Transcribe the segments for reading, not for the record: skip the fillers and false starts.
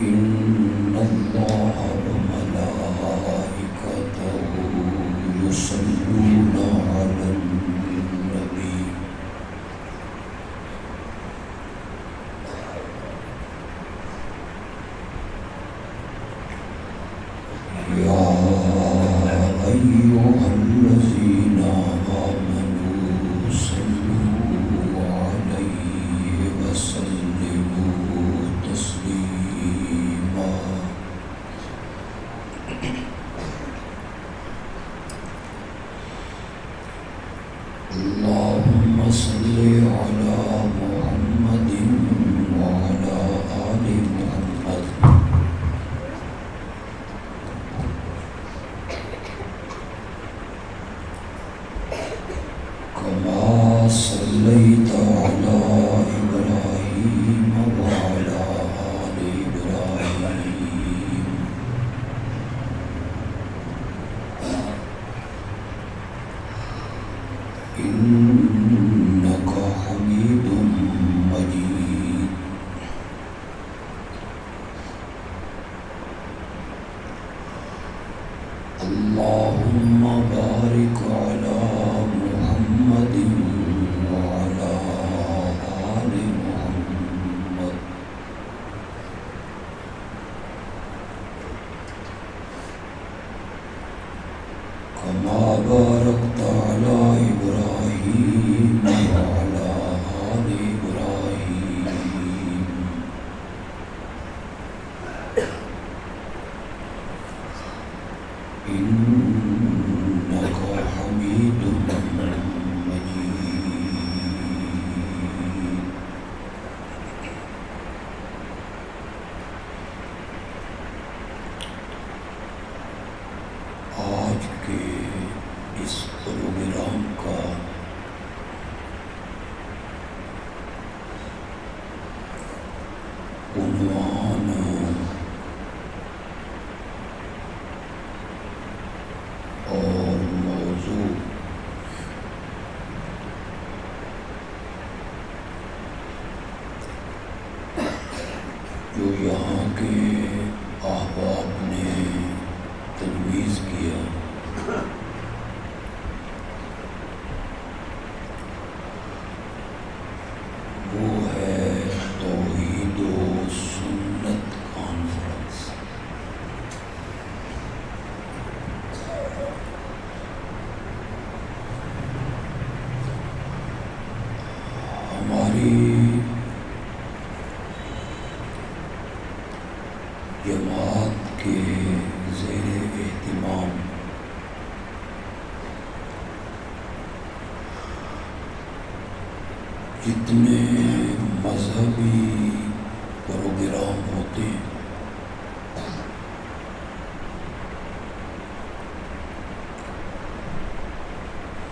إن الله وملائكته يصلون على النبي يا أيها الذين آمنوا صلوا عليه وسلموا تسليما اللهم صل على محمد وعلى آل محمد كما صليت على إبراهيم وعلى آل إبراهيم إنك حميد مجيد اللهم بارك على محمد وعلى آل محمد كما باركت على إبراهيم وعلى آل إبراهيم إنك حميد مجيد آج کے اس پروگرام کا عنوان اور موضوع جو یہاں کے احباب نے تجویز کیا وہ ہے توحید و سنت کانفرنس۔ ہماری جماعت کے زیر اہتمام جتنے مذہبی پروگرام ہوتے ہیں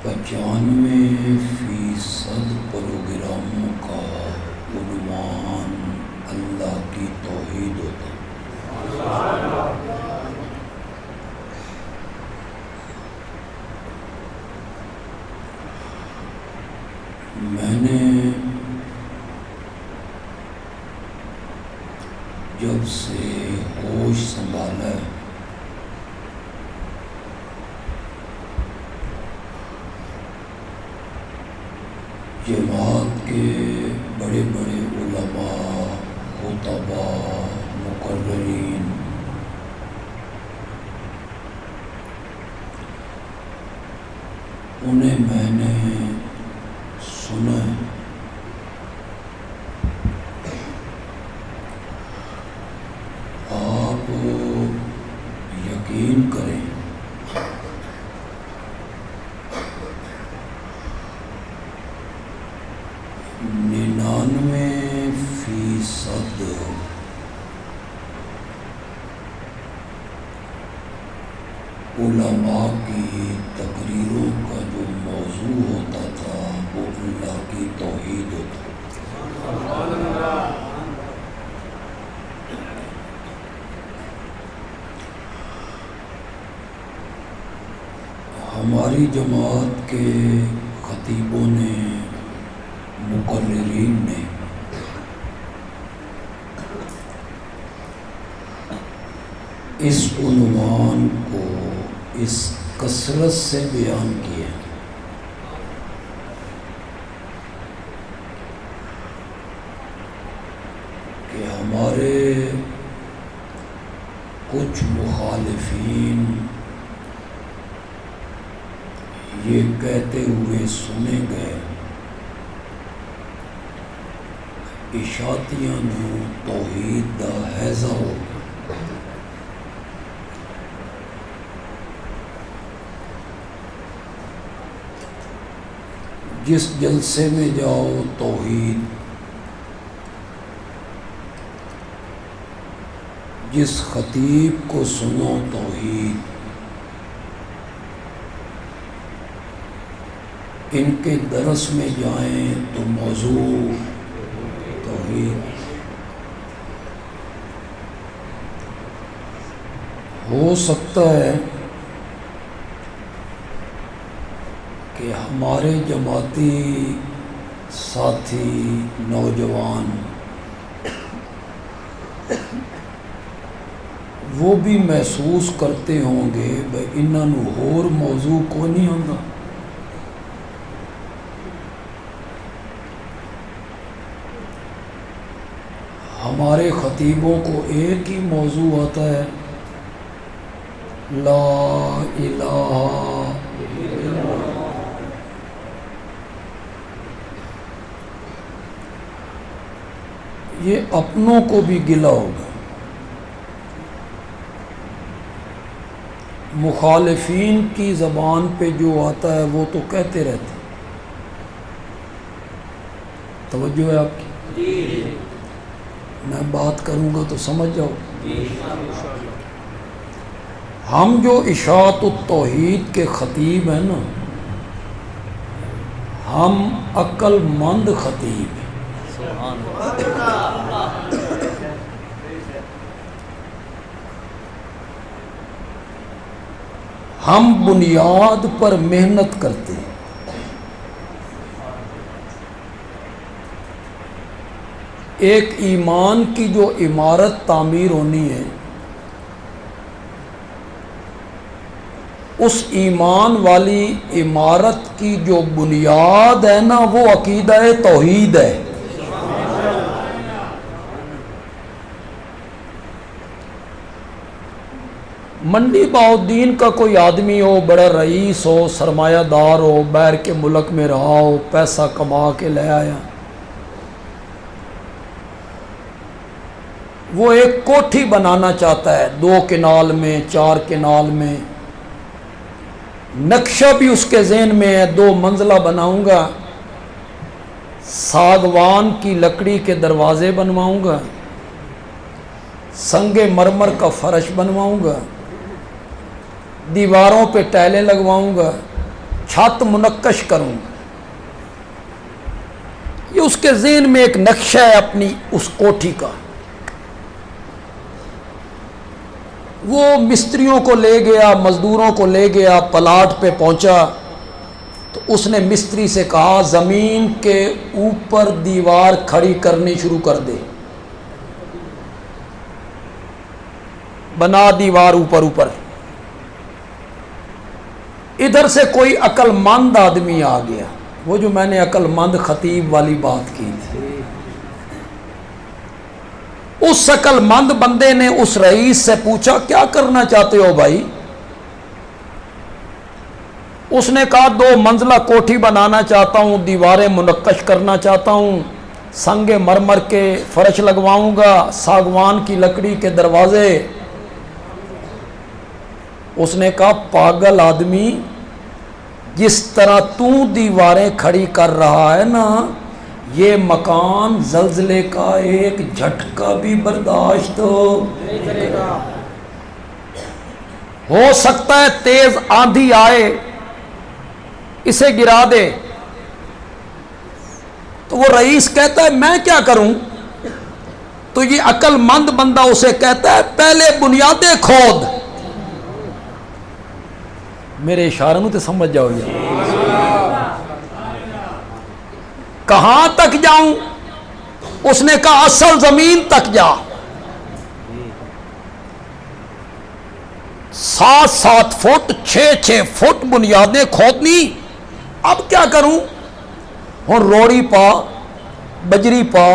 95% پروگراموں کا عنوان اللہ کی توحید ہوتا ہے۔ میں نے جب سے ہوش سنبھالا ہے جماعت کے بڑے بڑے علماء، خطباء، مقررین انہیں میں نے سنا ہے۔ آپ یقین کریں %99 علماء کی تقریروں کا جو موضوع ہوتا تھا وہ اللہ کی توحید ہوتا تھا۔ ہماری جماعت کے خطیبوں نے، مقررین نے اس عنوان کو اس کثرت سے بیان کیا کہ ہمارے کچھ مخالفین یہ کہتے ہوئے سنے گئے اشاعتیاں نو توحید دا ہیضہ ہو جس جلسے میں جاؤ توحید، جس خطیب کو سنو توحید، ان کے درس میں جائیں تو موضوع توحید ہو سکتا ہے کہ ہمارے جماعتی ساتھی نوجوان وہ بھی محسوس کرتے ہوں گے بھائی انہاں نو ہور موضوع کو نہیں آندا، ہمارے خطیبوں کو ایک ہی موضوع آتا ہے لا الہ الا اللہ۔ یہ اپنوں کو بھی گلہ ہوگا، مخالفین کی زبان پہ جو آتا ہے وہ تو کہتے رہتے۔ توجہ ہے آپ کی؟ میں بات کروں گا تو سمجھ جاؤ۔ ہم جو اشاعت التوحید کے خطیب ہیں نا، ہم عقل مند خطیب ہیں۔ ہم بنیاد پر محنت کرتے ہیں۔ ایک ایمان کی جو عمارت تعمیر ہونی ہے، اس ایمان والی عمارت کی جو بنیاد ہے نا وہ عقیدہ توحید ہے۔ منڈی بہاؤالدین کا کوئی آدمی ہو، بڑا رئیس ہو، سرمایہ دار ہو، باہر کے ملک میں رہا ہو، پیسہ کما کے لے آیا، وہ ایک کوٹھی بنانا چاہتا ہے 2 کنال میں، 4 کنال میں، نقشہ بھی اس کے ذہن میں ہے 2 منزلہ بناؤں گا، ساگوان کی لکڑی کے دروازے بنواؤں گا، سنگ مرمر کا فرش بنواؤں گا، دیواروں پہ ٹائلیں لگواؤں گا، چھت منقش کروں گا۔ یہ اس کے ذہن میں ایک نقشہ ہے اپنی اس کوٹھی کا۔ وہ مستریوں کو لے گیا، مزدوروں کو لے گیا، پلاٹ پہ پہنچا تو اس نے مستری سے کہا زمین کے اوپر دیوار کھڑی کرنی شروع کر دے، بنا دیوار اوپر اوپر۔ ادھر سے کوئی عقل مند آدمی آ گیا، وہ جو میں نے عقل مند خطیب والی بات کی تھی، اس عقل مند بندے نے اس رئیس سے پوچھا کیا کرنا چاہتے ہو بھائی؟ اس نے کہا 2 منزلہ کوٹھی بنانا چاہتا ہوں، دیواریں منقش کرنا چاہتا ہوں، سنگ مرمر کے فرش لگواؤں گا، ساگوان کی لکڑی کے دروازے۔ اس نے کہا پاگل آدمی، جس طرح تو دیواریں کھڑی کر رہا ہے نا، یہ مکان زلزلے کا ایک جھٹکا بھی برداشت ہو سکتا ہے، تیز آندھی آئے اسے گرا دے۔ تو وہ رئیس کہتا ہے میں کیا کروں؟ تو یہ عقل مند بندہ اسے کہتا ہے پہلے بنیادیں کھود۔ میرے اشارے میں تو سمجھ جاؤ گے۔ کہاں تک جاؤں؟ اس نے کہا اصل زمین تک جا۔ 7-7 فٹ 6-6 فٹ بنیادیں کھودنی. اب کیا کروں؟ ہوں روڑی پا، بجری پا،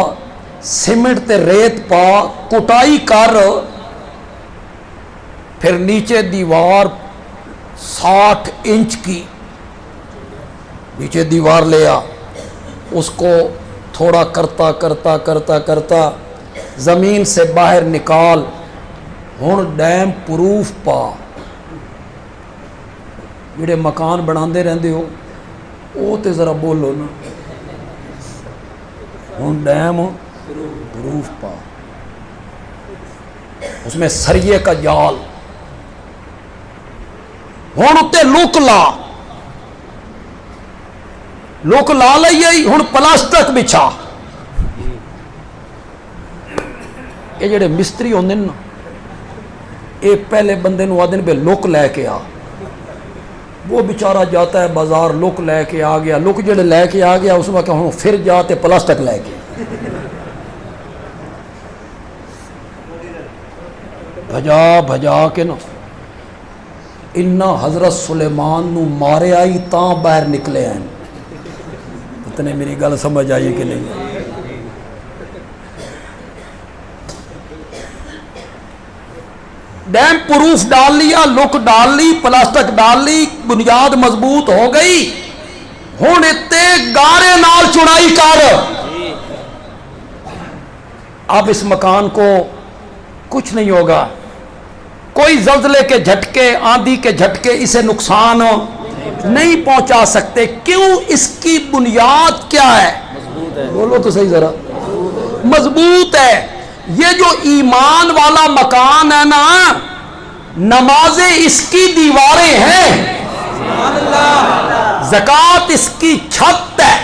سیمنٹ تے ریت پا، کٹائی کر، پھر نیچے دیوار 60 انچ کی نیچے دیوار لے آ، اس کو تھوڑا کرتا کرتا کرتا کرتا زمین سے باہر نکال. ہوں ڈیم پروف پا. جڑے مکان بناندے رہندے ہو وہ تے ذرا بولو نا. ہوں ڈیم پروف پا، اس میں سریے کا جال. ہوں اتنے لک لا لئی. ہوں پلاسٹک بچھا. یہ جڑے مستری ہوندے نا، یہ پہلے بندے نو آدھے بے لک لے کے آ. وہ بیچارہ جاتا ہے بازار، لک لے کے آ گیا. لک جڑے لے کے آ گیا اس میں کہ ہوں پھر جاتے پلاسٹک لے کے بھجا کے نا انا حضرت سلیمان نو مارے آئی تاں باہر نکلے ہیں. اتنے میری گل سمجھ آئی کہ نہیں؟ ڈیم پروف ڈال لیا، لک ڈال لی، پلاسٹک ڈال لی، بنیاد مضبوط ہو گئی. ہوں اتے گارے نال چڑائی کر. اب اس مکان کو کچھ نہیں ہوگا، کوئی زلزلے کے جھٹکے، آندھی کے جھٹکے اسے نقصان نہیں پہنچا سکتے. کیوں؟ اس کی بنیاد کیا ہے؟ بولو تو صحیح ذرا. مضبوط ہے. یہ جو ایمان والا مکان ہے نا، نمازیں اس کی دیواریں ہیں، زکوٰۃ اس کی چھت ہے،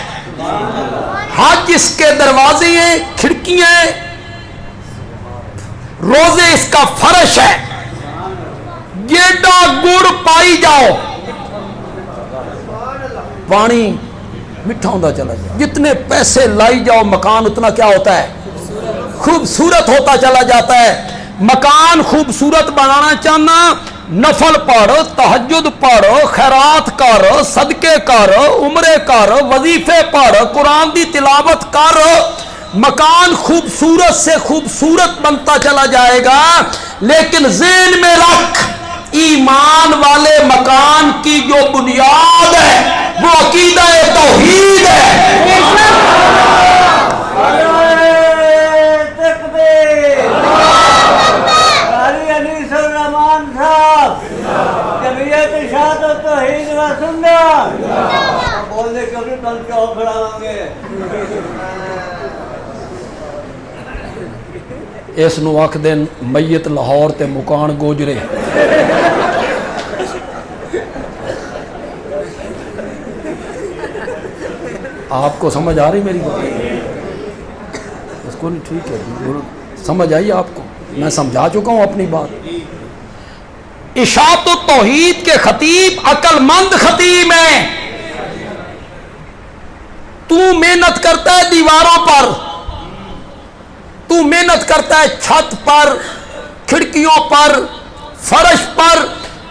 حج اس کے دروازے ہیں، کھڑکیاں، روزے اس کا فرش ہے. گیڈا گڑ پائی جاؤ، پانی میٹھا ہوتا چلا جائے. جتنے پیسے لائی جاؤ مکان اتنا کیا ہوتا ہے؟ خوبصورت ہوتا چلا جاتا ہے. مکان خوبصورت بنانا چاہنا، نفل پڑھ، تہجد پڑھ، خیرات کر، صدقے کر، عمرے کر، وظیفے پڑھ، قرآن دی تلاوت کر. مکان خوبصورت سے خوبصورت بنتا چلا جائے گا. لیکن ذہن میں رکھ، ایمان والے مکان کی جو بنیاد ہے وہ عقیدہ توحید ہے. اس نو آکھ دین میت لاہور تے مکان گوجرے. آپ کو سمجھ آ رہی میری بات؟ اس کو نہیں، ٹھیک ہے، سمجھ آئی آپ کو؟ میں سمجھا چکا ہوں اپنی بات. اشاعت التوحید کے خطیب عقل مند خطیب ہیں. تو محنت کرتا ہے دیواروں پر، تو محنت کرتا ہے چھت پر، کھڑکیوں پر، فرش پر.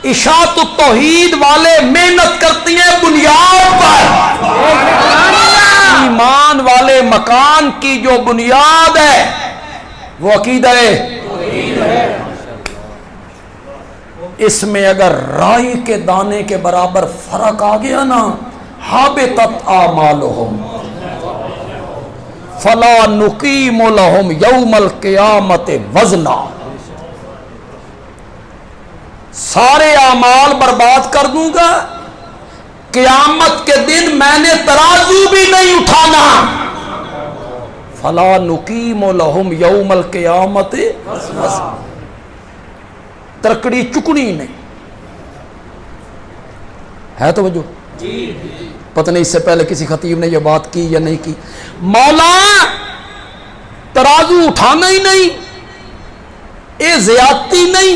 اشاعت التوحید والے محنت کرتی ہیں بنیاد پر. ایمان والے مکان کی جو بنیاد ہے وہ عقیدہ ہے. اس میں اگر رائی کے دانے کے برابر فرق آ گیا نا، حابطت اعمالہم فلا نقیم لہم یوم القیامت وزنا. سارے اعمال برباد کر دوں گا، قیامت کے دن میں نے ترازو بھی نہیں اٹھانا. فلا نقیم لہم یوم القیامت وزنا. ترکڑی چکنی نہیں ہے. توجہ، پتہ نہیں اس سے پہلے کسی خطیب نے یہ بات کی یا نہیں کی. مولا ترازو اٹھانا ہی نہیں، یہ زیادتی نہیں.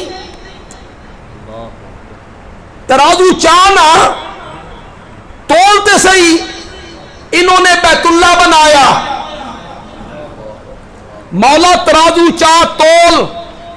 ترازو چاہنا تولتے صحیح، انہوں نے بیت اللہ بنایا. مولا ترازو چاہ تول،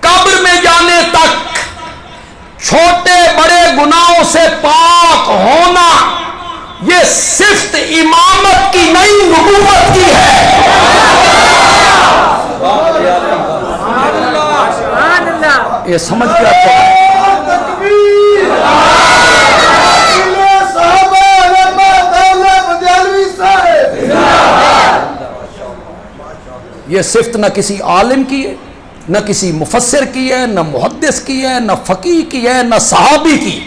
قبر میں جانے تک چھوٹے بڑے گناہوں سے پاک ہونا یہ صفت امامت کی نہیں نبوت کی ہے۔ یہ سمجھ کے آپ کو یہ صفت نہ کسی عالم کی ہے، نہ کسی مفسر کی ہے، نہ محدث کی ہے، نہ فقیہ کی ہے، نہ صحابی کی۔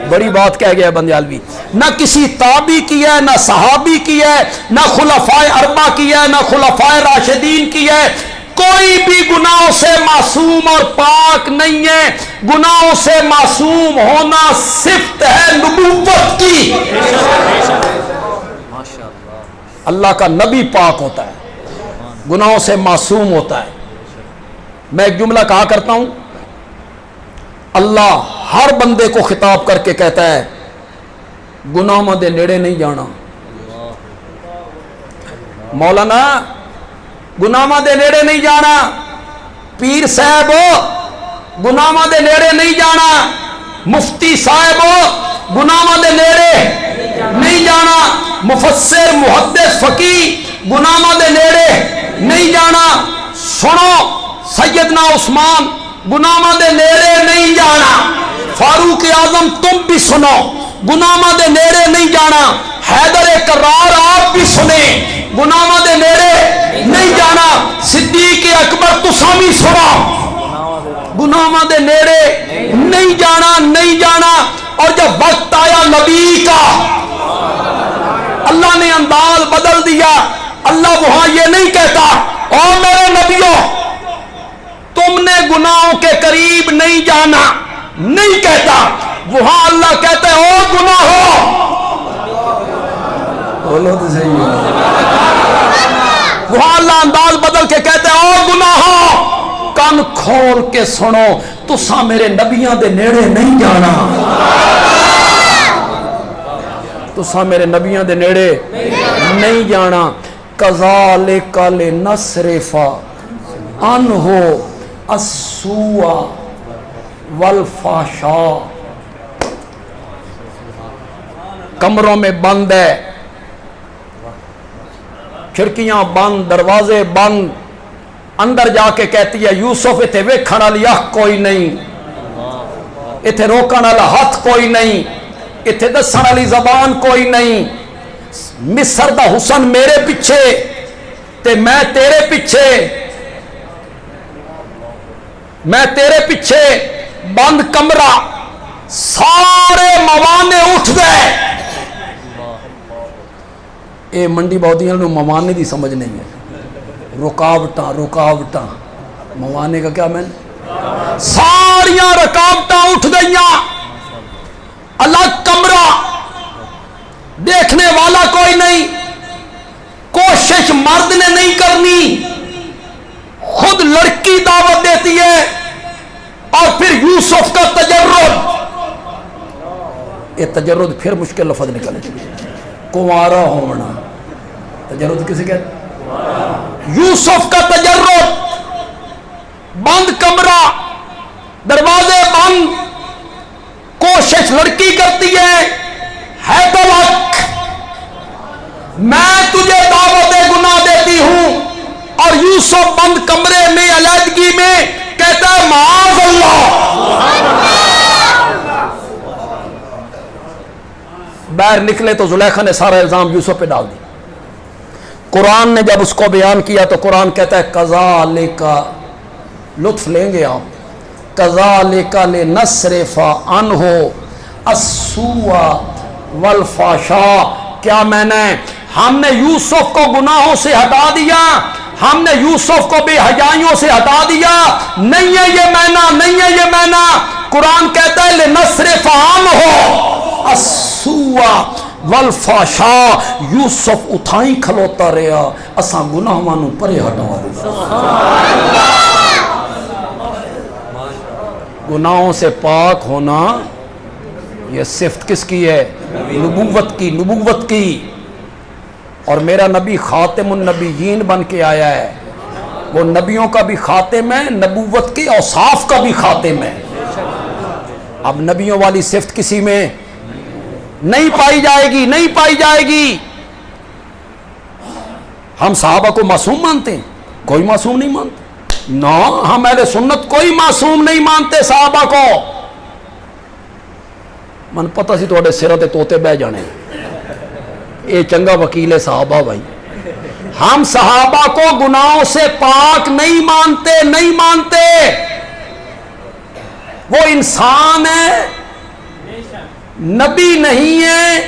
بڑی بات کہہ گیا بندیالوی، نہ کسی تابعی کی ہے، نہ صحابی کی ہے، نہ خلفائے اربعہ کی ہے، نہ خلفائے راشدین کی ہے۔ کوئی بھی گناہوں سے معصوم اور پاک نہیں ہے۔ گناہوں سے معصوم ہونا صفت ہے نبوت کی۔ اللہ کا نبی پاک ہوتا ہے، گناہوں سے معصوم ہوتا ہے۔ میں ایک جملہ کہا کرتا ہوں، اللہ ہر بندے کو خطاب کر کے کہتا ہے گناہوں دے نیڑے نہیں جانا۔ مولانا گناہوں دے نیڑے نہیں جانا، پیر صاحب گناہوں دے نیڑے نہیں جانا، مفتی صاحب گناہوں دے نیڑے نہیں جانا، مفسر محدث فقیہ گناہوں دے نیڑے نہیں جانا۔ سنو سیدنا عثمان گناہوں دے نیڑے نہیں جانا، فاروق اعظم تم بھی سنو گناہوں دے نیڑے نہیں جانا، حیدر کرار آپ بھی سنیں گناہوں دے نیڑے نہیں جانا، صدیق اکبر تساں بھی سنو گناہوں دے نیڑے نہیں جانا، نہیں جانا۔ اور جب وقت آیا نبی کا، اللہ نے انداز بدل دیا۔ اللہ وہاں یہ نہیں کہتا او میرے نبیوں تم نے گناہوں کے قریب نہیں جانا، نہیں کہتا۔ وہاں اللہ کہتا ہے او گناہوں، بولو تو صحیح ہے۔ وہاں اللہ انداز بدل کے کہتا ہے او گناہوں کان کھول کے سنو، تساں میرے نبیوں دے نیڑے نہیں جانا، تساں میرے نبیوں دے نیڑے نہیں جانا۔ کذالک لنصرف عنہ السوء والفحشاء۔ کمروں میں بند ہے، کھڑکیاں بند، دروازے بند، اندر جا کے کہتی ہے یوسف اتھے ویکھن والی اکھ کوئی نہیں، اتھے روکن والا ہاتھ کوئی نہیں، اتھے دسن والی زبان کوئی نہیں۔ مصر دا حسن میرے پیچھے تے میں تیرے پیچھے، میں تیرے پیچھے، بند کمرہ، سارے موانع اٹھ گئے۔ اے منڈی بہودیاں نو موانع دی سمجھ نہیں ہے، رکاوٹاں رکاوٹاں، موانع کا کیا میں ساریاں رکاوٹاں اٹھ گئیاں۔ الگ کمرہ، دیکھنے والا کوئی نہیں، کوشش مرد نے نہیں کرنی، خود لڑکی دعوت دیتی ہے۔ اور پھر یوسف کا تجرد، یہ تجرد پھر مشکل لفظ نکلے، کنوارا ہونا، تجرد کسے کہتے؟ یوسف کا تجرد، بند کمرہ، دروازے بند، کوشش لڑکی کرتی ہے تو حق میں تجھے دعوت گناہ دیتی ہوں، اور یوسف بند کمرے میں علیحدگی میں کہتا ہے معاذ اللہ۔ باہر نکلے تو زلیخا نے سارا الزام یوسف پہ ڈال دیا۔ قرآن نے جب اس کو بیان کیا تو قرآن کہتا ہے کذالک، لطف لیں گے آپ، کذالک لنصرف عنہ السوء والفحشاء۔ کیا میں نے، ہم نے یوسف کو گناہوں سے ہٹا دیا، ہم نے یوسف کو بے حیائیوں سے ہٹا دیا؟ نہیں ہے یہ مینا، نہیں ہے یہ مینا۔ قرآن کہتا ہے لنصرف عنہ السوء والفحشاء، یوسف اتھائیں کھلوتا رہا، اساں گناہاں نوں پرے ہٹا دیا۔ گناہوں سے پاک ہونا یہ صفت کس کی ہے؟ نبوت کی، نبوت کی۔ اور میرا نبی خاتم النبیین بن کے آیا ہے، وہ نبیوں کا بھی خاتم ہے، نبوت کے اوصاف کا بھی خاتم ہے۔ اب نبیوں والی صفت کسی میں نہیں پائی جائے گی، نہیں پائی جائے گی۔ ہم صحابہ کو معصوم مانتے ہیں؟ کوئی معصوم نہیں مانتے۔ نہ، ہم اہل سنت کوئی معصوم نہیں مانتے صحابہ کو۔ من پتہ سی تھوڑے سرہ تے توتے بہ جانے، یہ چنگا وکیل ہے صحابہ بھائی۔ ہم صحابہ کو گناہوں سے پاک نہیں مانتے، نہیں مانتے۔ وہ انسان ہے، نبی نہیں ہے،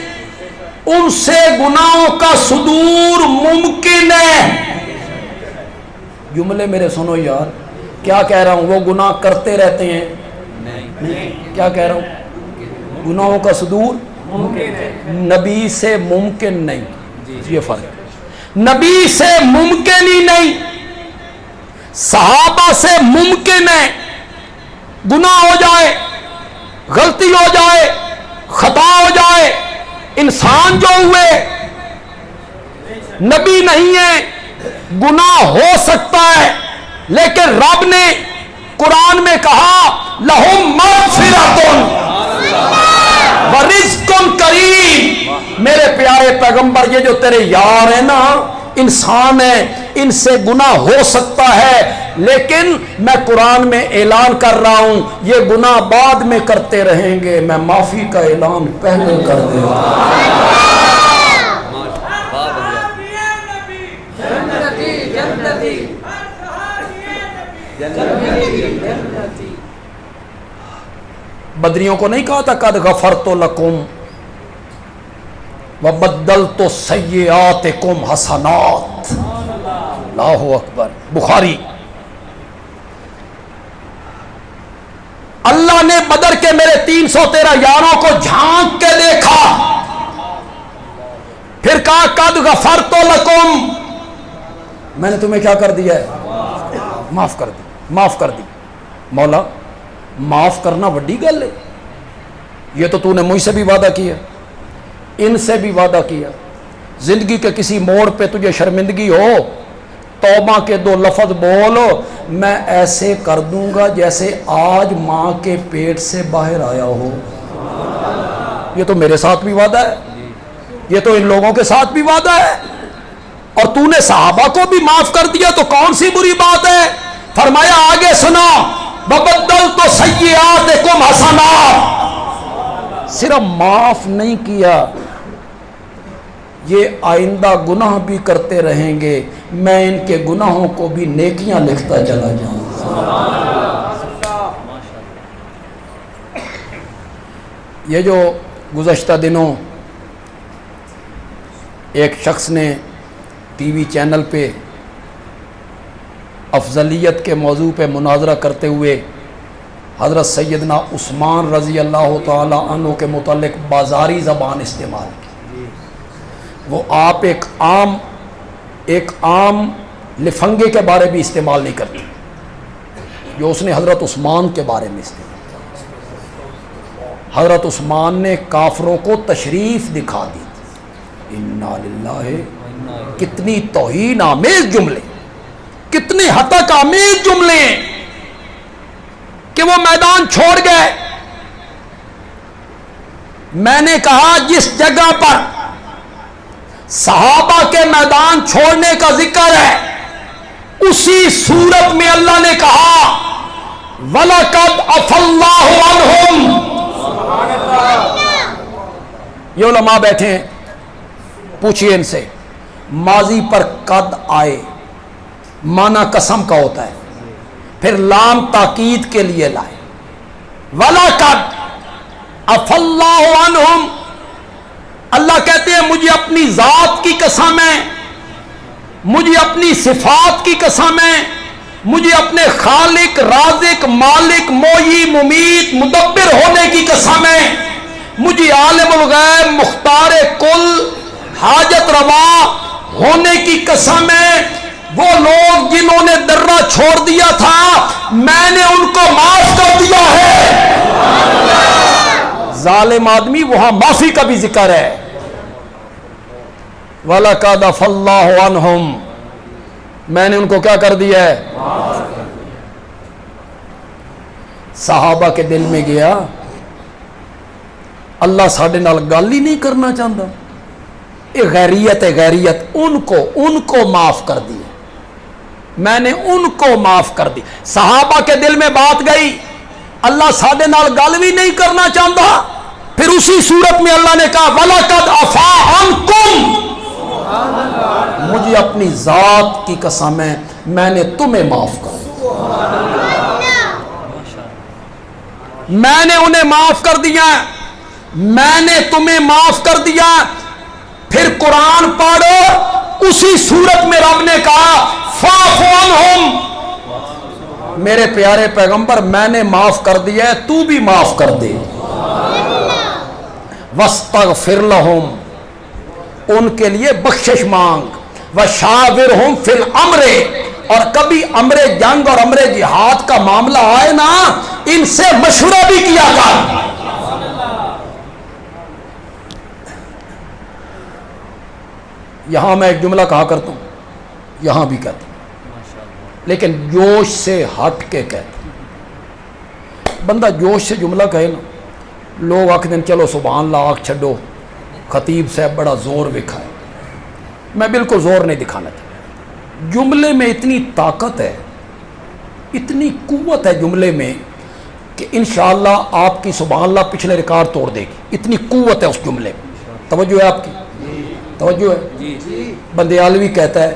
ان سے گناہوں کا صدور ممکن ہے۔ جملے میرے سنو یار، کیا کہہ رہا ہوں؟ وہ گناہ کرتے رہتے ہیں؟ نہیں۔ کیا کہہ رہا ہوں؟ گناہوں کا صدور ممکن ہے، نبی سے ممکن نہیں۔ یہ فرق ہے، نبی سے ممکن ہی نہیں، صحابہ سے ممکن ہے۔ گناہ ہو جائے، غلطی ہو جائے، خطا ہو جائے، انسان جو ہوئے، نبی نہیں ہے، گناہ ہو سکتا ہے، لیکن رب نے قرآن میں کہا لہم مغفرۃ ورزق کریم۔ میرے پیارے پیغمبر، یہ جو تیرے یار ہیں نا، انسان ہیں، ان سے گناہ ہو سکتا ہے، لیکن میں قرآن میں اعلان کر رہا ہوں یہ گناہ بعد میں کرتے رہیں گے، میں معافی کا اعلان پہلے کر دے رہا ہوں۔ بدریوں کو نہیں کہا تھا قد غفرت لکم وبدلت سیئاتکم حسنات؟ اللہ اکبر۔ بخاری۔ اللہ نے بدر کے میرے 313 یاروں کو جھانک کے دیکھا، پھر کہا قد غفرت لکم، میں نے تمہیں کیا کر دیا ہے؟ معاف کر دی، معاف کر دی۔ مولا، معاف کرنا بڑی گل ہے، یہ تو نے مجھ سے بھی وعدہ کیا، ان سے بھی وعدہ کیا۔ زندگی کے کسی موڑ پہ تجھے شرمندگی ہو، توبہ کے 2 لفظ بولو، میں ایسے کر دوں گا جیسے آج ماں کے پیٹ سے باہر آیا ہو۔ یہ تو میرے ساتھ بھی وعدہ ہے، یہ تو ان لوگوں کے ساتھ بھی وعدہ ہے، اور تو نے صحابہ کو بھی معاف کر دیا تو کون سی بری بات ہے؟ فرمایا آگے سنا، وَبَدَّلْتُ سَيِّئَاتِكُمْ حَسَنَاتٍ۔ صرف معاف نہیں کیا، یہ آئندہ گناہ بھی کرتے رہیں گے، میں ان کے گناہوں کو بھی نیکیاں لکھتا چلا جاؤں۔ یہ جو گزشتہ دنوں ایک شخص نے ٹی وی چینل پہ افضلیت کے موضوع پہ مناظرہ کرتے ہوئے حضرت سیدنا عثمان رضی اللہ تعالی عنہ کے متعلق بازاری زبان استعمال کی، وہ آپ ایک عام لفنگے کے بارے بھی استعمال نہیں کرتے جو اس نے حضرت عثمان کے بارے میں استعمال کیا۔ حضرت عثمان نے کافروں کو تشریف دکھا دی تھی۔ انا للہ، کتنی توہین آمیز جملے، کتنے ہتک آمیز جملے کہ وہ میدان چھوڑ گئے۔ میں نے کہا جس جگہ پر صحابہ کے میدان چھوڑنے کا ذکر ہے، اسی صورت میں اللہ نے کہا وَلَقَدْ عَفَا اللَّهُ عَنْهُمْ۔ یہ علماء بیٹھے ہیں، پوچھئے ان سے، ماضی پر قد آئے معنی قسم کا ہوتا ہے، پھر لام تاکید کے لیے لائے، وَلَقَدْ عَفَا اللَّهُ عَنْهُمْ۔ اللہ کہتے ہیں مجھے اپنی ذات کی قسم ہے، مجھے اپنی صفات کی قسم ہے، مجھے اپنے خالق، رازق، مالک، محیی، ممیت، مدبر ہونے کی قسم ہے، مجھے عالم الغیب، مختار کل، حاجت روا ہونے کی قسم ہے، وہ لوگ جنہوں نے درہ چھوڑ دیا تھا میں نے ان کو معاف کر دیا ہے۔ ظالم آدمی، وہاں معافی کا بھی ذکر ہے۔ وَلَقَدْ عَفَا اللَّهُ عَنْهُمْ میں نے ان کو کیا کر دیا ہے؟ صحابہ کے دل میں گیا اللہ ساڈے نال گل ہی نہیں کرنا چاہتا، یہ غیریت ہے، غیریت ان کو معاف کر دی، میں نے ان کو معاف کر دی۔ صحابہ کے دل میں بات گئی اللہ ساڈے نال گل بھی نہیں کرنا چاہتا، پھر اسی صورت میں اللہ نے کہا وَلَقَدْ عَفَا عَنْكُمْ، مجھے اپنی ذات کی قسم ہے میں نے تمہیں معاف کر دیا، میں نے انہیں معاف کر دیا، میں نے تمہیں معاف کر دیا۔ پھر قرآن پڑھو، اسی صورت میں رب نے کہا فَاعْفُ عَنْهُمْ، میرے پیارے پیغمبر میں نے معاف کر دیا ہے تو بھی معاف کر دے۔ وَاسْتَغْفِرْ لَهُمْ، ان کے لیے بخشش مانگ، وَشَاوِرْهُمْ فِي الْأَمْرِ، اور کبھی امر جنگ اور امر جہاد کا معاملہ آئے نا ان سے مشورہ بھی کیا کر۔ یہاں میں ایک جملہ کہا کرتا ہوں، یہاں بھی کہتا ہوں، لیکن جوش سے ہٹ کے کہتا ہوں۔ بندہ جوش سے جملہ کہے نا لوگ آکھ دن چلو سبحان اللہ آکھ چھڈو، خطیب صاحب بڑا زور دکھائے، میں بالکل زور نہیں دکھانا چاہتا۔ جملے میں اتنی طاقت ہے، اتنی قوت ہے جملے میں کہ انشاءاللہ آپ کی سبحان اللہ پچھلے ریکارڈ توڑ دے گی، اتنی قوت ہے اس جملے میں۔ توجہ ہے آپ کی؟ توجہ ہے؟ بندیالوی کہتا ہے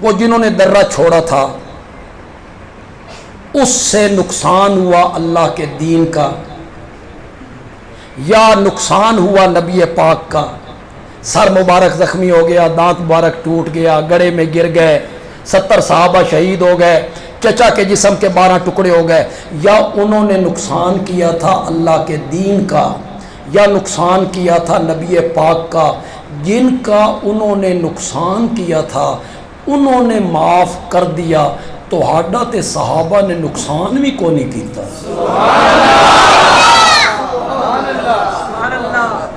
وہ جنہوں نے درہ چھوڑا تھا اس سے نقصان ہوا اللہ کے دین کا یا نقصان ہوا نبی پاک کا، سر مبارک زخمی ہو گیا، دانت مبارک ٹوٹ گیا، گڑھے میں گر گئے، 70 صحابہ شہید ہو گئے، چچا کے جسم کے 12 ٹکڑے ہو گئے، یا انہوں نے نقصان کیا تھا اللہ کے دین کا یا نقصان کیا تھا نبی پاک کا، جن کا انہوں نے نقصان کیا تھا انہوں نے معاف کر دیا، تو ہاڈا تے صحابہ نے نقصان بھی کو نہیں کیتا،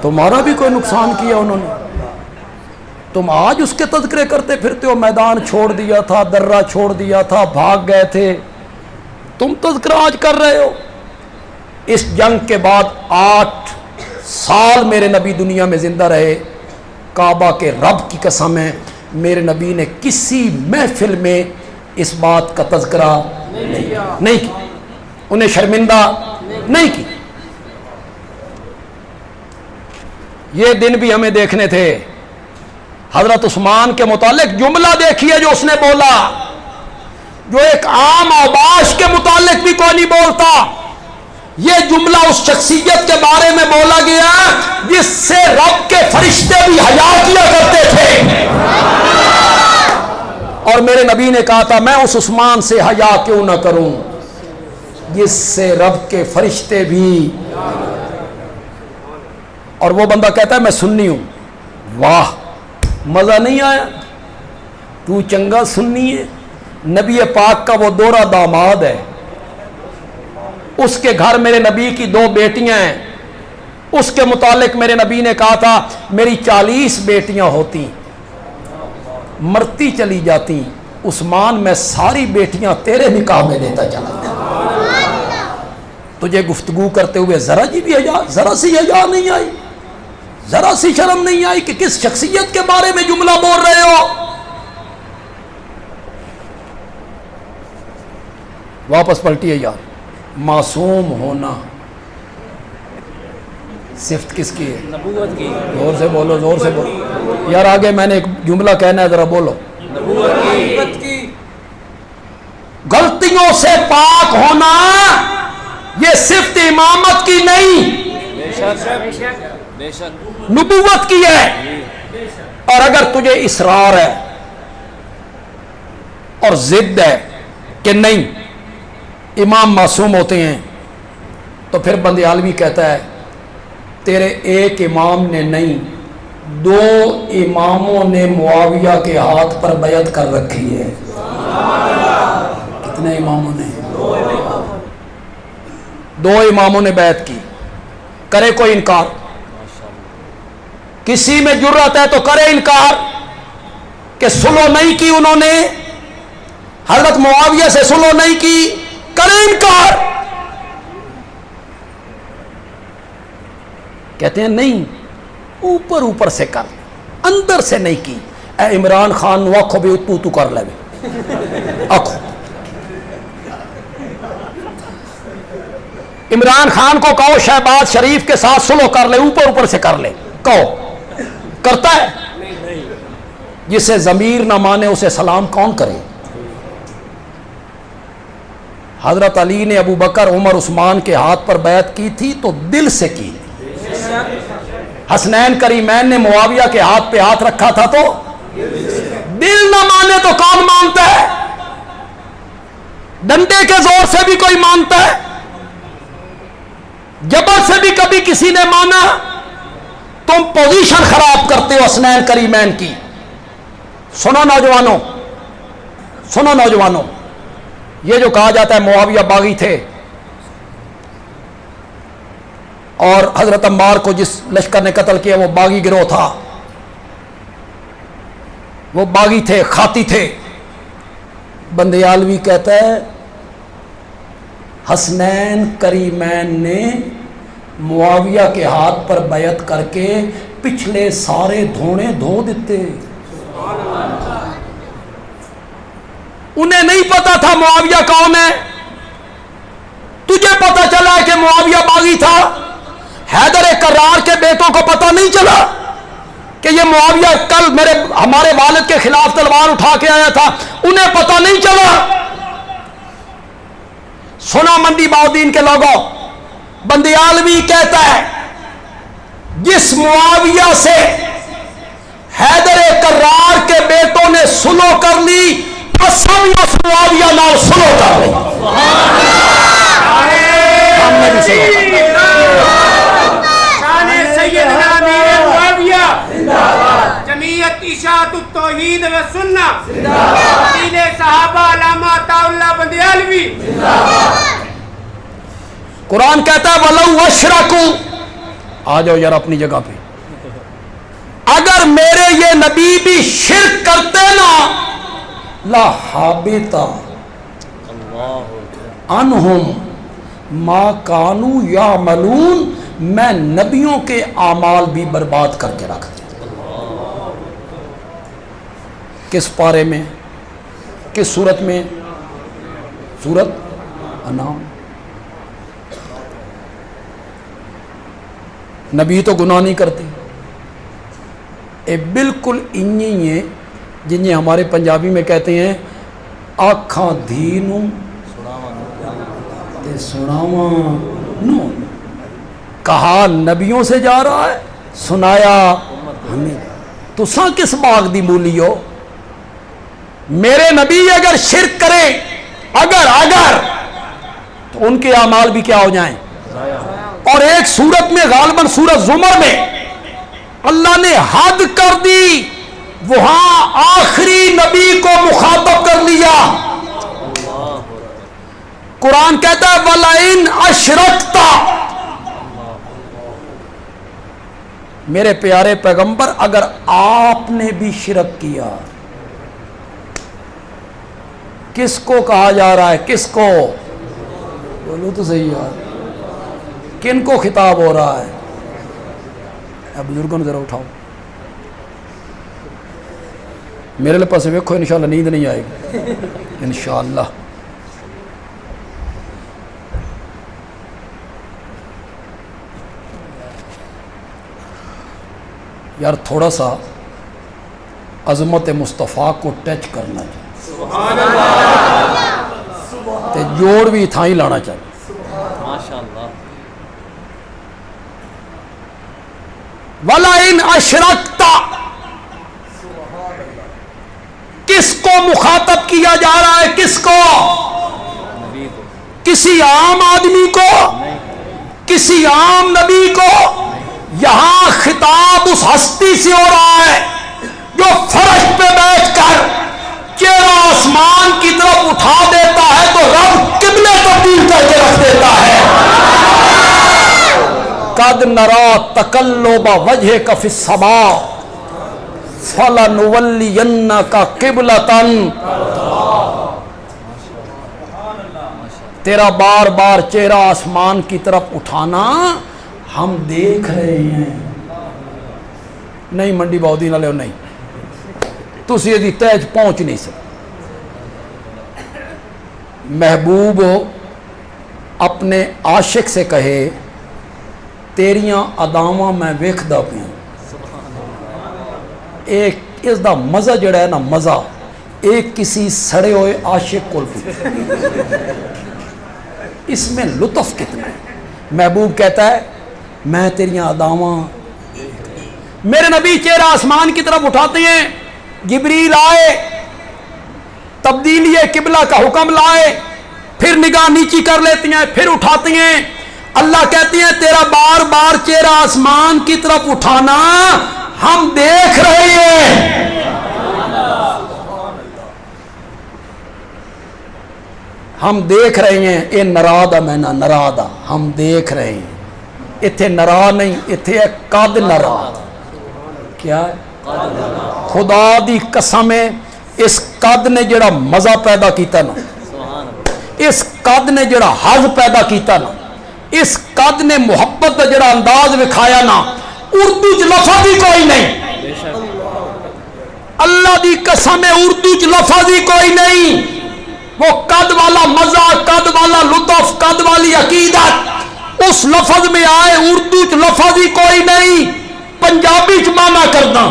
تمہارا بھی کوئی نقصان کیا انہوں نے؟ تم آج اس کے تذکرے کرتے پھرتے ہو، میدان چھوڑ دیا تھا، درہ چھوڑ دیا تھا، بھاگ گئے تھے، تم تذکرہ آج کر رہے ہو۔ اس جنگ کے بعد 8 سال میرے نبی دنیا میں زندہ رہے، کعبہ کے رب کی قسم ہے میرے نبی نے کسی محفل میں اس بات کا تذکرہ نہیں کی، انہیں شرمندہ نہیں کی۔ یہ دن بھی ہمیں دیکھنے تھے۔ حضرت عثمان کے متعلق جملہ دیکھیے جو اس نے بولا، جو ایک عام اوباش کے متعلق بھی کوئی نہیں بولتا۔ یہ جملہ اس شخصیت کے بارے میں بولا گیا جس سے رب کے فرشتے بھی حیا کیا کرتے تھے، اور میرے نبی نے کہا تھا میں اس عثمان سے حیا کیوں نہ کروں جس سے رب کے فرشتے بھی۔ اور وہ بندہ کہتا ہے میں سنی ہوں، واہ مزہ نہیں آیا؟ تو چنگا سنی ہے، نبی پاک کا وہ دورہ داماد ہے، اس کے گھر میرے نبی کی 2 بیٹیاں ہیں، اس کے متعلق میرے نبی نے کہا تھا میری 40 بیٹیاں ہوتی مرتی چلی جاتی، عثمان میں ساری بیٹیاں تیرے نکاح میں دیتا چلا گیا۔ تجھے گفتگو کرتے ہوئے ذرا سی حیا نہیں آئی، ذرا سی شرم نہیں آئی کہ کس شخصیت کے بارے میں جملہ بول رہے ہو؟ واپس پلٹیے یار، معصوم ہونا صفت کس کی ہے؟ نبوت کی۔ زور سے بولو، زور سے بولو یار، آگے میں نے ایک جملہ کہنا ہے ذرا بولو۔ نبوت کی۔ غلطیوں سے پاک ہونا یہ صفت امامت کی نہیں، بے شک نبوت کی ہے۔ اور اگر تجھے اصرار ہے اور ضد ہے کہ نہیں امام معصوم ہوتے ہیں، تو پھر بندیالوی کہتا ہے تیرے ایک امام نے نہیں 2 اماموں نے معاویہ کے ہاتھ پر بیعت کر رکھی ہے۔ کتنے اماموں نے؟ 2 اماموں نے بیعت کی۔ کرے کوئی انکار؟ کسی میں جرأت ہے تو کرے انکار؟ کہ سلو نہیں کی انہوں نے، حضرت معاویہ سے سلو نہیں کی، کریں انکار. کہتے ہیں نہیں، اوپر اوپر سے کر، اندر سے نہیں کی. اے عمران خان نو آکھو بھی تو کر لے آکھو. عمران خان کو کہو شہباز شریف کے ساتھ سلو کر لے، اوپر اوپر سے کر لے، کہو کرتا ہے؟ جسے ضمیر نہ مانے اسے سلام کون کرے؟ حضرت علی نے ابو بکر عمر عثمان کے ہاتھ پر بیعت کی تھی تو دل سے کی. حسنین کریمین نے معاویہ کے ہاتھ پہ ہاتھ رکھا تھا تو دل نہ مانے تو کون مانتا ہے؟ ڈنڈے کے زور سے بھی کوئی مانتا ہے؟ جبر سے بھی کبھی کسی نے مانا؟ تم پوزیشن خراب کرتے ہو حسنین کریمین کی. سنو نوجوانوں، سنو نوجوانوں، یہ جو کہا جاتا ہے معاویہ باغی تھے اور حضرت عمار کو جس لشکر نے قتل کیا وہ باغی گروہ تھا، وہ باغی تھے، خاتی تھے. بندیالوی کہتا ہے حسنین کریمین نے معاویہ کے ہاتھ پر بیعت کر کے پچھلے سارے دھونے دھو دیتے. انہیں نہیں پتا تھا معاویہ کون ہے. تجھے پتا چلا کہ معاویہ باغی تھا، حیدر کرار کے بیٹوں کو پتا نہیں چلا کہ یہ معاویہ کل ہمارے والد کے خلاف تلوار اٹھا کے آیا تھا، انہیں پتا نہیں چلا. سنا منڈی باؤدین کے لوگوں، بندیالوی کہتا ہے جس معاویہ سے حیدر کرار کے بیٹوں نے سلو کر لی، قسم اس معاویہ نال سلو کر لی. ہم نے بھی سنا. سیدنا امیر معاویہ جمعیت اشاعت التوحید و سنہ وکیل صحابہ علامہ عطا اللہ بندیالوی. قرآن کہتا ہے وَلَوْ أَشْرَكُوا، آ جاؤ یار اپنی جگہ پہ، اگر میرے یہ نبی بھی شرک کرتے نا لَحَبِطَ عَنْهُمْ مَا كَانُوا يَعْمَلُونَ، میں نبیوں کے اعمال بھی برباد کر کے رکھ دیتا. کس پارے میں، کس صورت میں؟ سورت انعام. نبی تو گناہ نہیں کرتے. اے بالکل انہی ہیں جنہیں ہمارے پنجابی میں کہتے ہیں آکھاں دھینوں تے سناواں نو. کہا نبیوں سے جا رہا ہے، سنایا ہمیں. تو ساں کس باغ دی مولی ہو؟ میرے نبی اگر شرک کرے، اگر تو ان کے اعمال بھی کیا ہو جائیں. اور ایک سورت میں غالباً سورت زمر میں اللہ نے حد کر دی، وہاں آخری نبی کو مخاطب کر لیا. قرآن کہتا ہے وَلَئِنْ أَشْرَكْتَ، میرے پیارے پیغمبر اگر آپ نے بھی شرک کیا. کس کو کہا جا رہا ہے؟ کس کو؟ بولو تو صحیح یار، کن کو خطاب ہو رہا ہے؟ بزرگوں نے ذرا اٹھاؤ، میرے لئے پاس ویکھو، انشاءاللہ نیند نہیں آئے گی انشاءاللہ. یار تھوڑا سا عظمت مصطفیٰ کو ٹچ کرنا چاہیے، تے جوڑ بھی تھا ہی لانا چاہیے. ماشاءاللہ. وَلَئِنْ أَشْرَكْتَ، کس کو مخاطب کیا جا رہا ہے؟ کس کو؟ نبی کو. کسی عام آدمی کو؟ کسی عام نبی کو؟ یہاں خطاب اس ہستی سے ہو رہا ہے جو فرش پہ بیٹھ کر چہرہ آسمان کی طرف اٹھا دیتا ہے تو رب قبلے تبدیل کر کے رکھ دیتا ہے. قد نرا تقلب وجهك في السماء فَلَنُوَلِّيَنَّكَ قِبْلَةً، تیرا بار بار چہرہ آسمان کی طرف اٹھانا ہم دیکھ رہے ہیں. نہیں منڈی باؤدی نہ لو، نہیں تسی یہ تیج پہنچ نہیں سکتے. محبوب اپنے عاشق سے کہے تیریاں اداواں میں ویکھدا پیا. ایک اس دا مزہ جڑا ہے نا، مزہ ایک کسی سڑے ہوئے عاشق کو اس میں لطف کتنا ہے. محبوب کہتا ہے میں تیریاں اداواں. میرے نبی چہرہ آسمان کی طرف اٹھاتے ہیں، جبریل آئے، تبدیلی قبلہ کا حکم لائے، پھر نگاہ نیچی کر لیتی ہیں، پھر اٹھاتی ہیں. اللہ کہتی ہیں تیرا بار بار چہرہ آسمان کی طرف اٹھانا ہم دیکھ رہے ہیں. ہم دیکھ رہے ہیں. اے نرادہ میں نہ نرادہ، ہم دیکھ رہے ہیں. اتھے نرا نہیں، اتھے ہے قد نرا. کیا ہے؟ خدا دی قسم ہے، اس قد نے جڑا مزہ پیدا کیتا نا، اس قد نے جڑا حظ پیدا کیتا نا، اس قد نے محبت دا جڑا انداز وکھایا نا، اردو چ لفظ ہی کوئی نہیں. اللہ دی قسم ہے اردو چ لفظ ہی کوئی نہیں. وہ قد والا مزہ، قد والا لطف، قد والی عقیدت اس لفظ میں آئے. اردو چ لفظ ہی کوئی نہیں. پنجابی چ مانا کرنا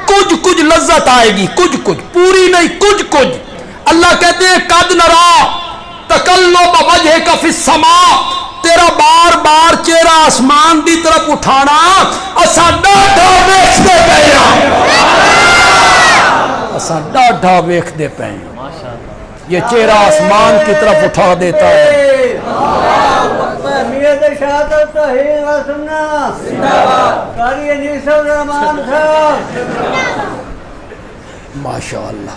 کچھ کچھ لذت آئے گی، کچھ کچھ، پوری نہیں، کچھ کچھ. اللہ کہتے ہیں قد نرا تقلب وجہک فی السماء، تیرا بار بار چہرہ آسمان دی طرف اٹھانا اساں ڈاڈھا ویکھدے پئے ہاں. اساں ڈاڈھا ویکھدے پئے ہاں. یہ چہرہ آسمان کی طرف اٹھا دیتا ہے. ماشاء اللہ.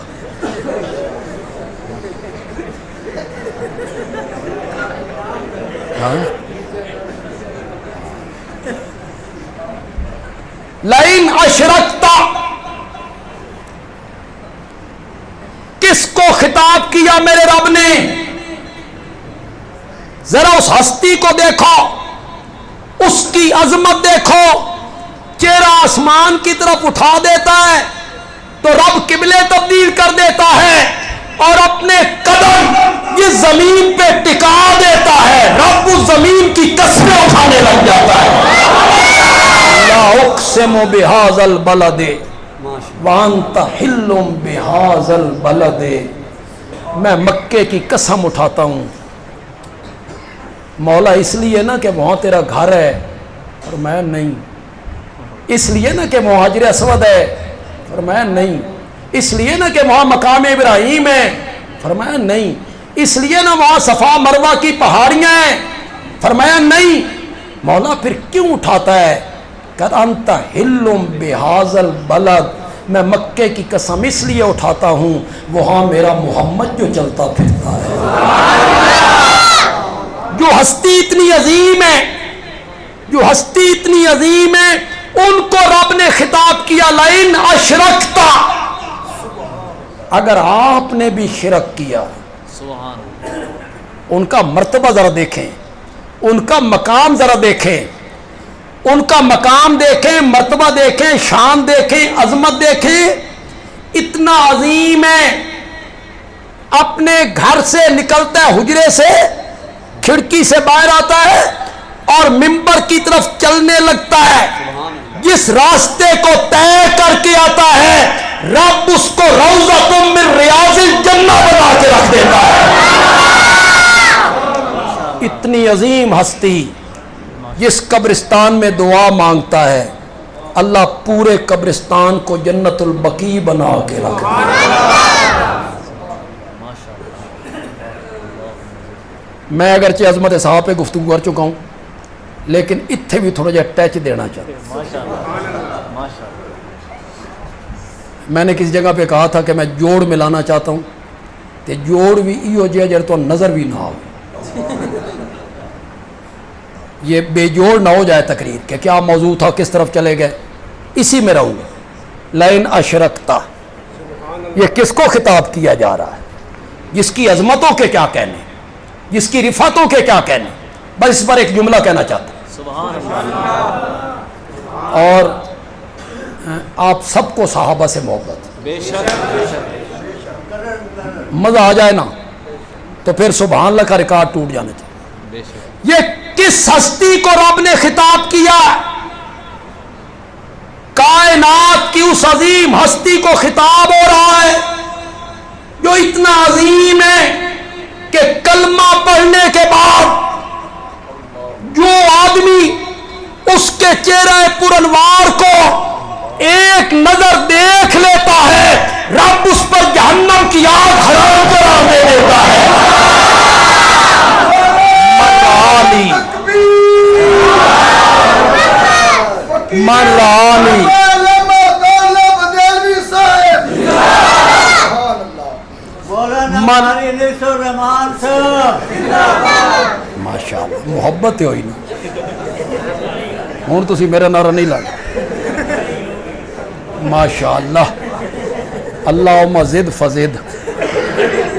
لئن اشرکتا، کس کو خطاب کیا میرے رب نے؟ ذرا اس ہستی کو دیکھو، اس کی عظمت دیکھو. چہرہ آسمان کی طرف اٹھا دیتا ہے تو رب قبلے تبدیل کر دیتا ہے اور اپنے قدم یہ زمین پہ ٹکا دیتا ہے. رب اس زمین کی قسمیں اٹھانے لگ جاتا ہے. لا اقسم بہذا البلد وانت حل بہذا البلد، میں مکے کی قسم اٹھاتا ہوں مولا اس لیے نا کہ وہاں تیرا گھر ہے، اور میں نہیں. اس لیے نا کہ وہاں حجر اسود ہے، فرمایا نہیں. اس لیے نا کہ وہاں مقام ابراہیم ہے، فرمایا نہیں. اس لیے نا وہاں صفا مروہ کی پہاڑیاں ہیں، فرمایا نہیں. مولا پھر کیوں اٹھاتا ہے؟ کہ انت حل بہذا البلد، میں مکے کی قسم اس لیے اٹھاتا ہوں وہاں میرا محمد جو چلتا پھرتا ہے. جو ہستی اتنی عظیم ہے، جو ہستی اتنی عظیم ہے، ان کو رب نے خطاب کیا لئن اشرکتا، اگر آپ نے بھی شرک کیا. ان کا مرتبہ ذرا دیکھیں، ان کا مقام ذرا دیکھیں، ان کا مقام دیکھیں، مرتبہ دیکھیں، شان دیکھیں، عظمت دیکھیں. اتنا عظیم ہے، اپنے گھر سے نکلتا ہے، حجرے سے کھڑکی سے باہر آتا ہے اور منبر کی طرف چلنے لگتا ہے. جس راستے کو طے کر کے آتا ہے رب اس کو روضۃ من ریاض الجنہ بنا کے رکھ دیتا ہے. اتنی عظیم ہستی جس قبرستان میں دعا مانگتا ہے اللہ پورے قبرستان کو جنت البقیع بنا کے رکھ دیتا ہے. میں اگرچہ عظمت صاحب پہ گفتگو کر چکا ہوں لیکن اتھے بھی تھوڑا جہا ٹچ دینا چاہتا ہوں. میں نے کسی جگہ پہ کہا تھا کہ میں جوڑ ملانا چاہتا ہوں تو جوڑ بھی ایو جہا جڑا تو نظر بھی نہ ہو، یہ بے جوڑ نہ ہو جائے تقریر کہ کیا موضوع تھا، کس طرف چلے گئے. اسی میں رہوں گا. لئن اشرکتا، یہ کس کو خطاب کیا جا رہا ہے؟ جس کی عظمتوں کے کیا کہنے، جس کی رفعتوں کے کیا کہنے. بس اس پر ایک جملہ کہنا چاہتا ہوں. سبحان اللہ. اور آپ سب کو صحابہ سے محبت، بے شک بے شک مزہ آ جائے نا تو پھر سبحان اللہ کا ریکارڈ ٹوٹ جانا چاہیے. بے شک. یہ کس ہستی کو رب نے خطاب کیا؟ کائنات کی اس عظیم ہستی کو خطاب ہو رہا ہے جو اتنا عظیم ہے کہ کلمہ پڑھنے کے بعد جو آدمی اس کے چہرہ پرانوار کو ایک نظر دیکھ لیتا ہے رب اس پر جہنم کی آگ حرام قرار دے دیتا ہے. من رانی ماشاء اللہ محبت ہوئی نا. ہوں تسی میرا نعرہ نہیں لانا. ماشاء اللہ. اللہم زد فزد.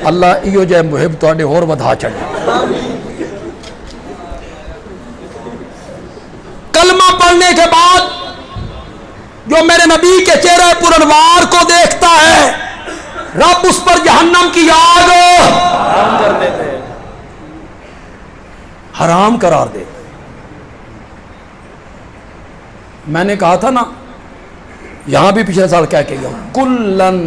اللہ ایو جائے محب تواڈے اور ودھا چڑھے. کلمہ پڑھنے کے بعد جو میرے نبی کے چہرے پرانوار کو دیکھتا ہے رب اس پر جہنم کی آگ حرام کر دیتے ہیں. حرام قرار دے. میں نے کہا تھا نا یہاں بھی پچھلے سال کیا کہ گیا کلن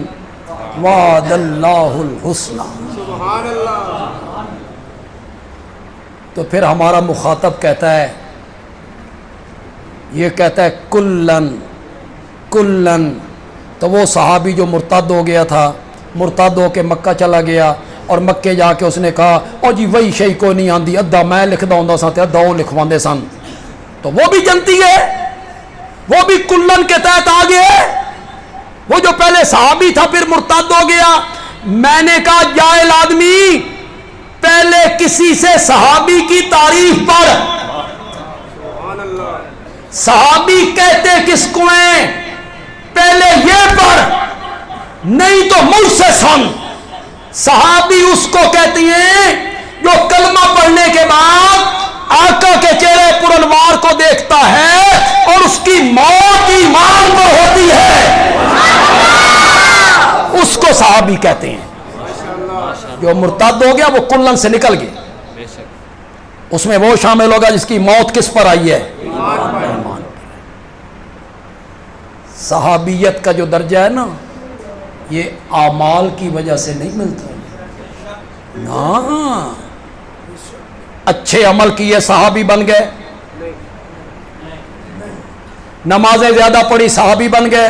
وعد اللہ الحسنى. سبحان اللہ. تو پھر ہمارا مخاطب کہتا ہے یہ کہتا ہے کلن کلن. تو وہ صحابی جو مرتد ہو گیا تھا مرتد ہو کے مکہ چلا گیا اور مکے جا کے اس نے کہا او جی وہی شئی کو نہیں آندی ادھا میں لکھدا ہوندا سا تے ادھا وہ لکھواندے سن. تو وہ بھی جنتی ہے وہ بھی کلن کے تحت آ گئے. وہ جو پہلے صحابی تھا پھر مرتد ہو گیا. میں نے کہا جاہل آدمی پہلے کسی سے صحابی کی تعریف پڑھ. سبحان اللہ. صحابی کہتے کس کو ہیں پہلے یہ پڑھ نہیں تو مجھ سے سن. صحابی اس کو کہتی ہیں جو کلمہ پڑھنے کے بعد آقا کے چہرے پرانوار کو دیکھتا ہے اور اس کی موت ایمان پر ہوتی ہے اس کو صحابی کہتے ہیں. جو مرتد ہو گیا وہ کلن سے نکل گئے. بے شک. اس میں وہ شامل ہوگا جس کی موت کس پر آئی ہے ایمان پر. صحابیت کا جو درجہ ہے نا یہ اعمال کی وجہ سے نہیں ملتا نا. اچھے عمل کیے صحابی بن گئے, نمازیں زیادہ پڑھی صحابی بن گئے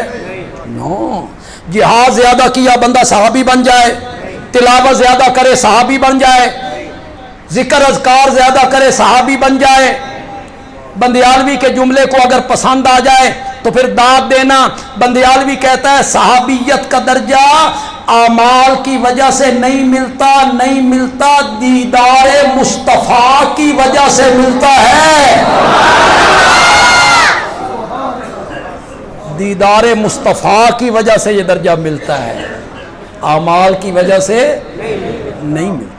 نو. جہاد زیادہ کیا بندہ صحابی بن جائے, تلاوت زیادہ کرے صحابی بن جائے, ذکر اذکار زیادہ کرے صحابی بن جائے. بندیالوی کے جملے کو اگر پسند آ جائے تو پھر داد دینا. بندیالوی کہتا ہے صحابیت کا درجہ اعمال کی وجہ سے نہیں ملتا, نہیں ملتا, دیدار مصطفیٰ کی وجہ سے ملتا ہے. دیدار مصطفیٰ کی وجہ سے یہ درجہ ملتا ہے, اعمال کی وجہ سے نہیں ملتا.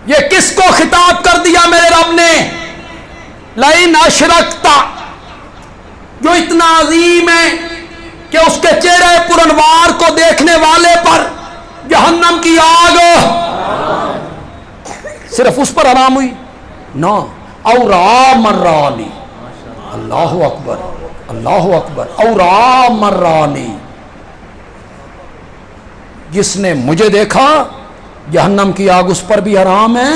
یہ کس کو خطاب کر دیا میرے رب نے؟ لئن اشرکتا, جو اتنا عظیم ہے کہ اس کے چہرے پرانوار کو دیکھنے والے پر جہنم کی آگ صرف اس پر حرام ہوئی نا. اور مرانی, اللہ اکبر اللہ اکبر, اور مرانی, جس نے مجھے دیکھا جہنم کی آگ اس پر بھی حرام ہے,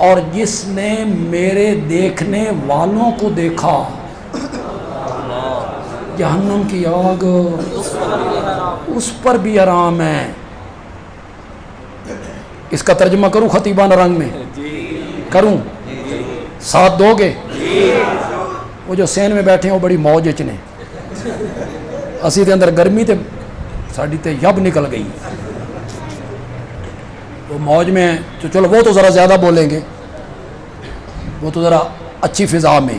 اور جس نے میرے دیکھنے والوں کو دیکھا جہنم کی آگ اس پر بھی حرام ہے. اس کا ترجمہ کروں خطیبانہ رنگ میں کروں, ساتھ دو گے؟ وہ جو سین میں بیٹھے ہیں وہ بڑی موج چنے, اسی دے اندر گرمی تے ساڑی تے یب نکل گئی. وہ موج میں تو چلو وہ تو ذرا زیادہ بولیں گے, وہ تو ذرا اچھی فضا میں.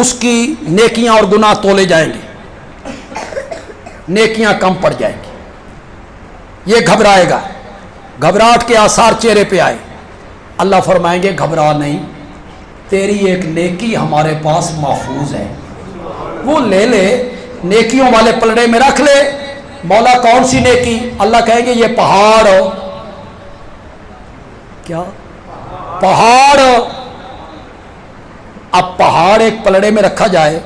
اس کی نیکیاں اور گناہ تولے جائیں گے، نیکیاں کم پڑ جائیں گی، یہ گھبرائے گا، گھبراہٹ کے آثار چہرے پہ آئے، اللہ فرمائیں گے گھبرا نہیں، تیری ایک نیکی ہمارے پاس محفوظ ہے، وہ لے لے، نیکیوں والے پلڑے میں رکھ لے۔ مولا کون سی نیکی؟ اللہ کہیں گے یہ پہاڑ ہو، کیا پہاڑ؟ اب پہاڑ ایک پلڑے میں رکھا جائے،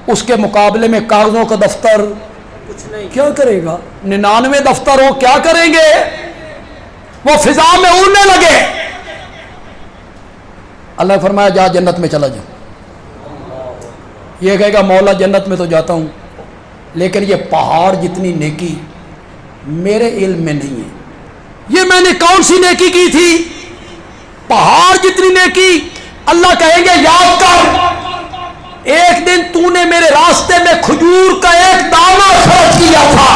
اس کے مقابلے میں کاغذوں کا دفتر کچھ نہیں، کیا کرے گا؟ 99 دفتر ہو، کیا کریں گے؟ وہ فضا میں اڑنے لگے۔ اللہ نے فرمایا جا جنت میں چلا جا۔ یہ کہے گا مولا جنت میں تو جاتا ہوں، لیکن یہ پہاڑ جتنی نیکی میرے علم میں نہیں ہے، یہ میں نے کون سی نیکی کی تھی؟ پہاڑ جتنی نیکی۔ اللہ کہیں گے یاد کر، ایک دن تو نے میرے راستے میں کھجور کا ایک دانہ خرچ کیا تھا،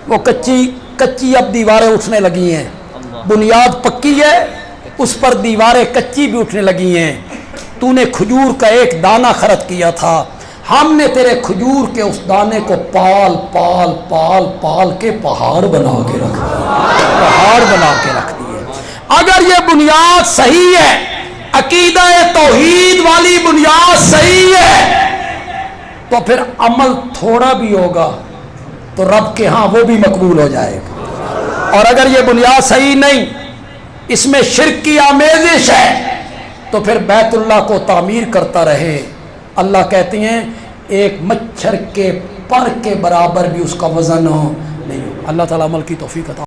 وہ کچی اب دیواریں اٹھنے لگی ہیں، بنیاد پکی ہے، اس پر دیواریں کچی بھی اٹھنے لگی ہیں، تو نے کھجور کا ایک دانہ خرچ کیا تھا، ہم نے تیرے کھجور کے اس دانے کو پال پال پال پال کے پہاڑ بنا کے رکھ دیے، پہاڑ بنا کے رکھ دیے۔ اگر یہ بنیاد صحیح ہے، عقیدہ توحید والی بنیاد صحیح ہے، تو پھر عمل تھوڑا بھی ہوگا تو رب کے ہاں وہ بھی مقبول ہو جائے گا، اور اگر یہ بنیاد صحیح نہیں، اس میں شرک کی آمیزش ہے، تو پھر بیت اللہ کو تعمیر کرتا رہے، اللہ کہتے ہیں ایک مچھر کے پر کے برابر بھی اس کا وزن نہیں ہو۔ اللہ تعالیٰ عمل کی توفیق عطا